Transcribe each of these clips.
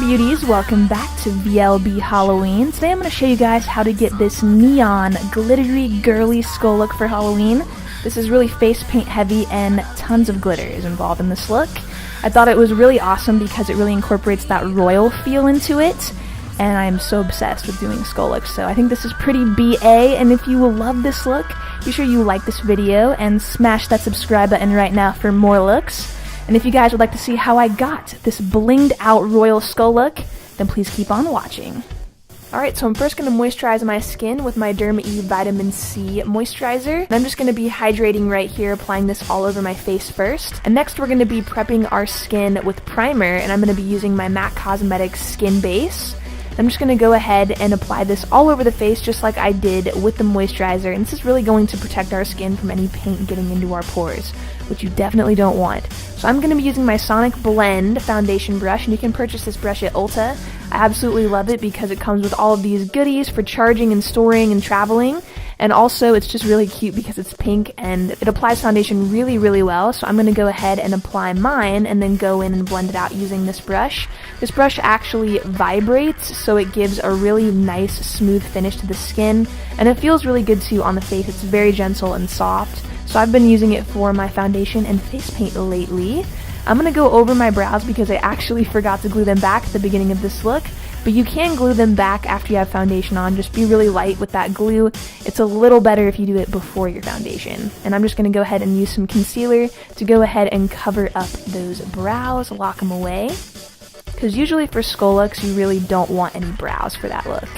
beauties, welcome back to VLB Halloween. Today I'm going to show you guys how to get this neon, glittery, girly skull look for Halloween. This is really face paint heavy and tons of glitter is involved in this look. I thought it was really awesome because it really incorporates that royal feel into it, and I'm so obsessed with doing skull looks, so I think this is pretty BA, and if you will love this look, be sure you like this video and smash that subscribe button right now for more looks. And if you guys would like to see how I got this blinged out royal skull look, then please keep on watching. Alright, so I'm first going to moisturize my skin with my Derma E Vitamin C moisturizer. And I'm just going to be hydrating right here, applying this all over my face first. And next we're going to be prepping our skin with primer, and I'm going to be using my MAC Cosmetics Skin Base. I'm just going to go ahead and apply this all over the face just like I did with the moisturizer, and this is really going to protect our skin from any paint getting into our pores, which you definitely don't want. So I'm going to be using my Sonic Blend foundation brush, and you can purchase this brush at Ulta. I absolutely love it because it comes with all of these goodies for charging and storing and traveling, and also it's just really cute because it's pink and it applies foundation really, really well. So I'm going to go ahead and apply mine and then go in and blend it out using this brush. This brush actually vibrates, so it gives a really nice smooth finish to the skin, and it feels really good too on the face. It's very gentle and soft. So I've been using it for my foundation and face paint lately. I'm going to go over my brows because I actually forgot to glue them back at the beginning of this look, but you can glue them back after you have foundation on. Just be really light with that glue. It's a little better if you do it before your foundation. And I'm just going to go ahead and use some concealer to go ahead and cover up those brows, lock them away. Because usually for skull looks, you really don't want any brows for that look,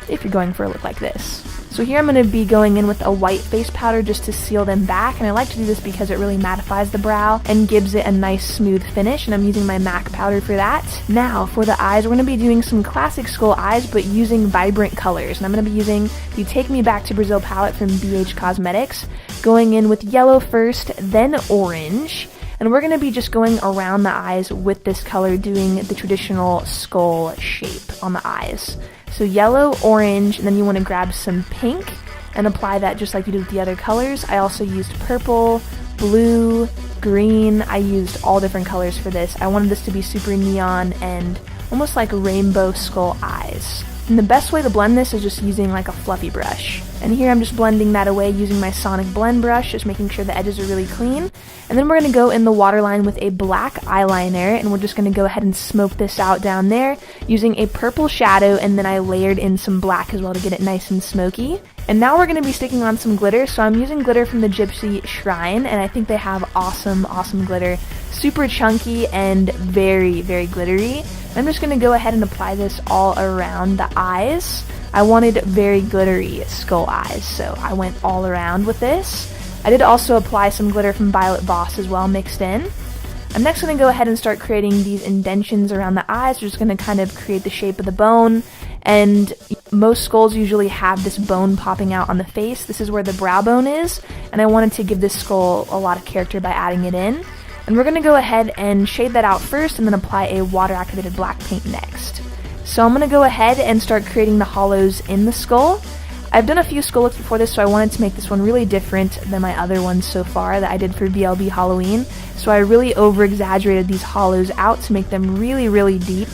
if you're going for a look like this. So here I'm going to be going in with a white face powder just to seal them back, and I like to do this because it really mattifies the brow and gives it a nice smooth finish, and I'm using my MAC powder for that. Now for the eyes, we're going to be doing some classic skull eyes but using vibrant colors, and I'm going to be using the Take Me Back to Brazil palette from BH Cosmetics, going in with yellow first, then orange. And we're going to be just going around the eyes with this color, doing the traditional skull shape on the eyes. So yellow, orange, and then you want to grab some pink and apply that just like you did with the other colors. I also used purple, blue, green. I used all different colors for this. I wanted this to be super neon and almost like rainbow skull eyes. And the best way to blend this is just using like a fluffy brush. And here I'm just blending that away using my Sonic Blend brush, just making sure the edges are really clean. And then we're going to go in the waterline with a black eyeliner, and we're just going to go ahead and smoke this out down there using a purple shadow, and then I layered in some black as well to get it nice and smoky. And now we're going to be sticking on some glitter, so I'm using glitter from the Gypsy Shrine, and I think they have awesome, awesome glitter. Super chunky and very, very glittery. I'm just going to go ahead and apply this all around the eyes. I wanted very glittery skull eyes, so I went all around with this. I did also apply some glitter from Violet Voss as well mixed in. I'm next going to go ahead and start creating these indentions around the eyes. We're just going to kind of create the shape of the bone, and most skulls usually have this bone popping out on the face. This is where the brow bone is, and I wanted to give this skull a lot of character by adding it in. And we're going to go ahead and shade that out first and then apply a water-activated black paint next. So I'm going to go ahead and start creating the hollows in the skull. I've done a few skull looks before this, so I wanted to make this one really different than my other ones so far that I did for VLB Halloween. So I really over-exaggerated these hollows out to make them really, really deep.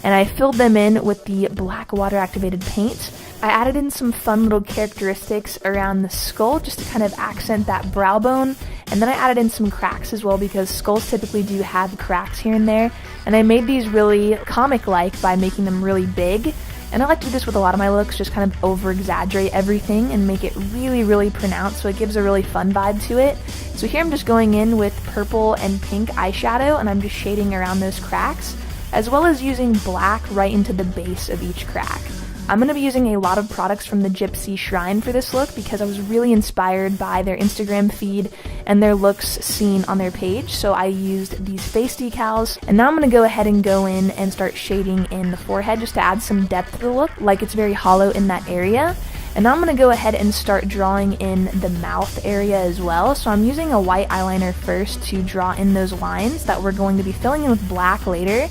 And I filled them in with the black water-activated paint. I added in some fun little characteristics around the skull just to kind of accent that brow bone, and then I added in some cracks as well because skulls typically do have cracks here and there, and I made these really comic-like by making them really big. And I like to do this with a lot of my looks, just kind of over-exaggerate everything and make it really, really pronounced, so it gives a really fun vibe to it. So here I'm just going in with purple and pink eyeshadow, and I'm just shading around those cracks, as well as using black right into the base of each crack. I'm going to be using a lot of products from the Gypsy Shrine for this look because I was really inspired by their Instagram feed and their looks seen on their page, so I used these face decals. And now I'm going to go ahead and go in and start shading in the forehead just to add some depth to the look, like it's very hollow in that area. And now I'm going to go ahead and start drawing in the mouth area as well. So I'm using a white eyeliner first to draw in those lines that we're going to be filling in with black later.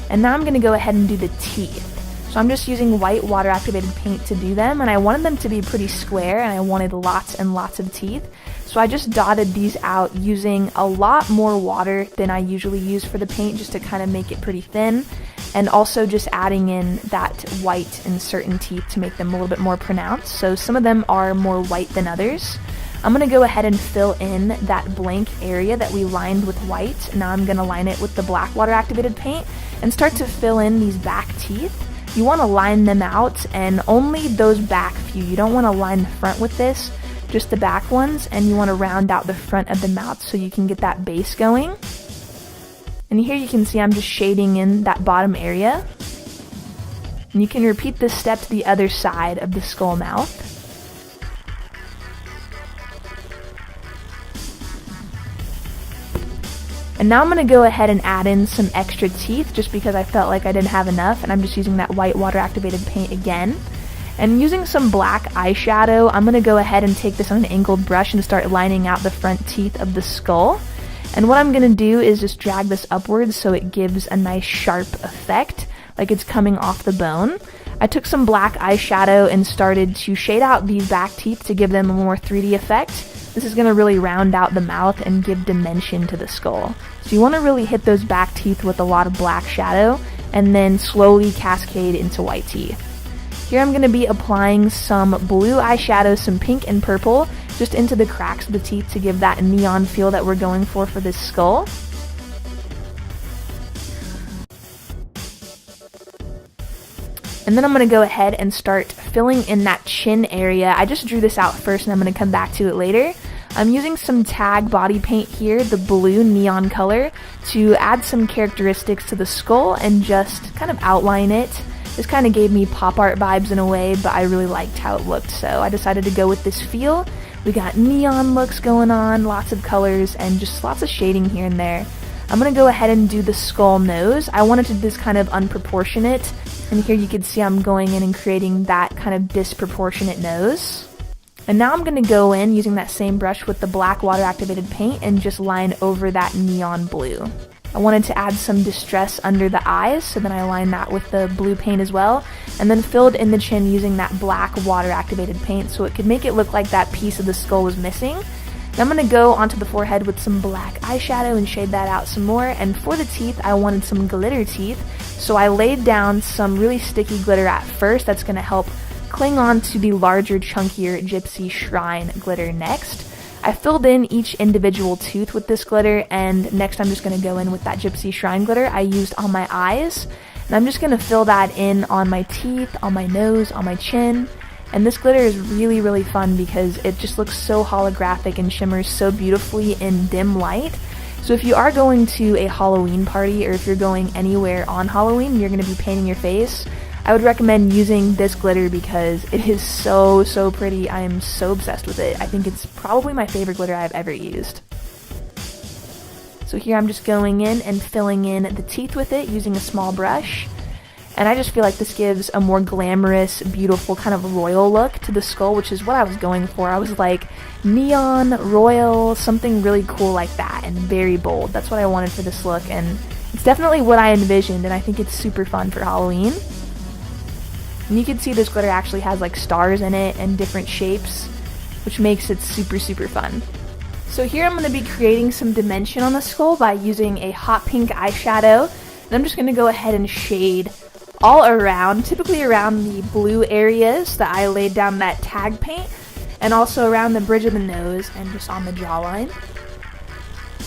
And now I'm going to go ahead and do the teeth. So I'm just using white water-activated paint to do them, and I wanted them to be pretty square, and I wanted lots and lots of teeth. So I just dotted these out using a lot more water than I usually use for the paint just to kind of make it pretty thin. and also just adding in that white in certain teeth to make them a little bit more pronounced. So some of them are more white than others. I'm going to go ahead and fill in that blank area that we lined with white. Now I'm going to line it with the black water activated paint and start to fill in these back teeth. You want to line them out, and only those back few. You don't want to line the front with this, just the back ones, and you want to round out the front of the mouth so you can get that base going. And here you can see I'm just shading in that bottom area. And you can repeat this step to the other side of the skull mouth. And now I'm going to go ahead and add in some extra teeth just because I felt like I didn't have enough, and I'm just using that white water activated paint again. And using some black eyeshadow, I'm going to go ahead and take this on an angled brush and start lining out the front teeth of the skull. And what I'm going to do is just drag this upwards so it gives a nice sharp effect, like it's coming off the bone. I took some black eyeshadow and started to shade out these back teeth to give them a more 3D effect. This is going to really round out the mouth and give dimension to the skull. So you want to really hit those back teeth with a lot of black shadow and then slowly cascade into white teeth. Here I'm going to be applying some blue eyeshadow, some pink and purple, just into the cracks of the teeth to give that neon feel that we're going for this skull. And then I'm going to go ahead and start filling in that chin area. I just drew this out first and I'm going to come back to it later. I'm using some tag body paint here, the blue neon color, to add some characteristics to the skull and just kind of outline it. This kind of gave me pop art vibes in a way, but I really liked how it looked, so I decided to go with this feel. We got neon looks going on, lots of colors, and just lots of shading here and there. I'm going to go ahead and do the skull nose. I wanted to do this kind of unproportionate, and here you can see I'm going in and creating that kind of disproportionate nose. And now I'm going to go in using that same brush with the black water activated paint and just line over that neon blue. I wanted to add some distress under the eyes, so then I lined that with the blue paint as well, and then filled in the chin using that black water activated paint so it could make it look like that piece of the skull was missing. Then I'm going to go onto the forehead with some black eyeshadow and shade that out some more, and for the teeth I wanted some glitter teeth, so I laid down some really sticky glitter at first that's going to help cling on to the larger, chunkier Gypsy Shrine glitter next. I filled in each individual tooth with this glitter, and next I'm just going to go in with that Gypsy Shrine glitter I used on my eyes, and I'm just going to fill that in on my teeth, on my nose, on my chin. And this glitter is really, really fun because it just looks so holographic and shimmers so beautifully in dim light. So if you are going to a Halloween party, or if you're going anywhere on Halloween, you're going to be painting your face, I would recommend using this glitter because it is so, so pretty. I am so obsessed with it. I think it's probably my favorite glitter I've ever used. So here I'm just going in and filling in the teeth with it using a small brush. And I just feel like this gives a more glamorous, beautiful, kind of royal look to the skull, which is what I was going for. I was like, neon, royal, something really cool like that, and very bold. That's what I wanted for this look, and it's definitely what I envisioned, and I think it's super fun for Halloween. And you can see this glitter actually has like stars in it and different shapes, which makes it super, super fun. So here I'm going to be creating some dimension on the skull by using a hot pink eyeshadow, and I'm just going to go ahead and shade all around, typically around the blue areas that I laid down that tag paint, and also around the bridge of the nose and just on the jawline.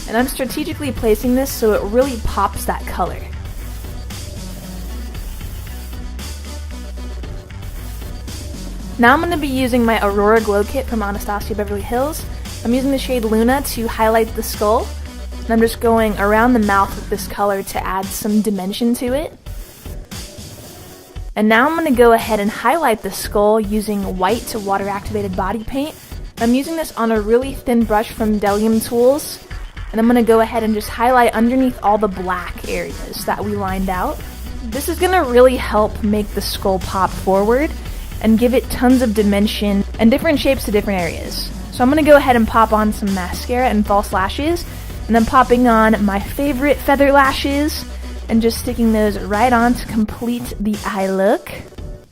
And I'm strategically placing this so it really pops that color. Now I'm going to be using my Aurora Glow Kit from Anastasia Beverly Hills. I'm using the shade Luna to highlight the skull, and I'm just going around the mouth with this color to add some dimension to it. And now I'm going to go ahead and highlight the skull using white water activated body paint. I'm using this on a really thin brush from Delium Tools, and I'm going to go ahead and just highlight underneath all the black areas that we lined out. This is going to really help make the skull pop forward and give it tons of dimension and different shapes to different areas. So I'm going to go ahead and pop on some mascara and false lashes, and then popping on my favorite feather lashes and just sticking those right on to complete the eye look.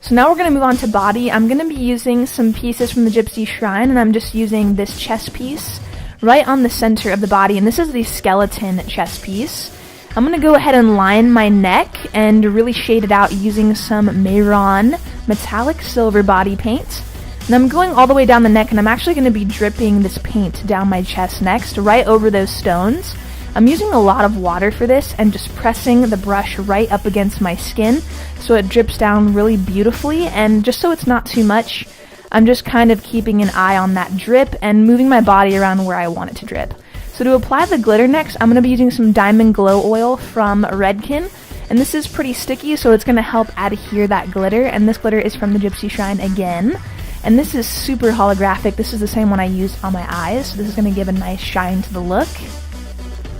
So now we're going to move on to body. I'm going to be using some pieces from the Gypsy Shrine, and I'm just using this chest piece right on the center of the body, and this is the skeleton chest piece. I'm going to go ahead and line my neck and really shade it out using some Mayron metallic silver body paint. And I'm going all the way down the neck, and I'm actually going to be dripping this paint down my chest next, right over those stones. I'm using a lot of water for this and just pressing the brush right up against my skin so it drips down really beautifully, and just so it's not too much, I'm just kind of keeping an eye on that drip and moving my body around where I want it to drip. So to apply the glitter next, I'm going to be using some Diamond Glow Oil from Redken, and this is pretty sticky, so it's going to help adhere that glitter, and this glitter is from the Gypsy Shrine again. And this is super holographic. This is the same one I used on my eyes, so this is going to give a nice shine to the look.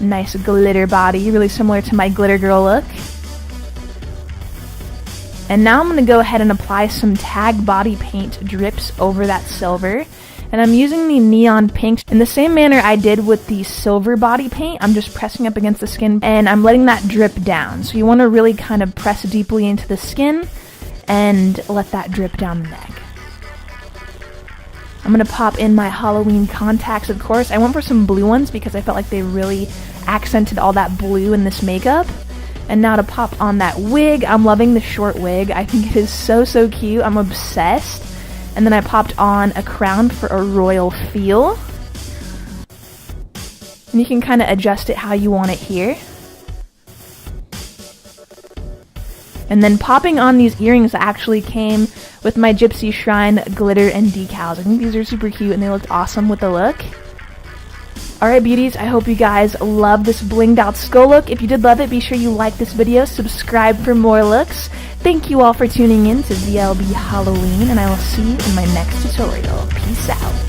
Nice glitter body, really similar to my glitter girl look. And now I'm going to go ahead and apply some tag body paint drips over that silver. And I'm using the neon pink in the same manner I did with the silver body paint. I'm just pressing up against the skin and I'm letting that drip down. So you want to really kind of press deeply into the skin and let that drip down the neck. I'm going to pop in my Halloween contacts, of course. I went for some blue ones because I felt like they really accented all that blue in this makeup. And now to pop on that wig. I'm loving the short wig. I think it is so, so cute. I'm obsessed. And then I popped on a crown for a royal feel. And you can kind of adjust it how you want it here. And then popping on these earrings that actually came with my Gypsy Shrine glitter and decals. I think these are super cute and they looked awesome with the look. Alright beauties, I hope you guys love this blinged out skull look. If you did love it, be sure you like this video, subscribe for more looks. Thank you all for tuning in to VLB Halloween, and I will see you in my next tutorial. Peace out.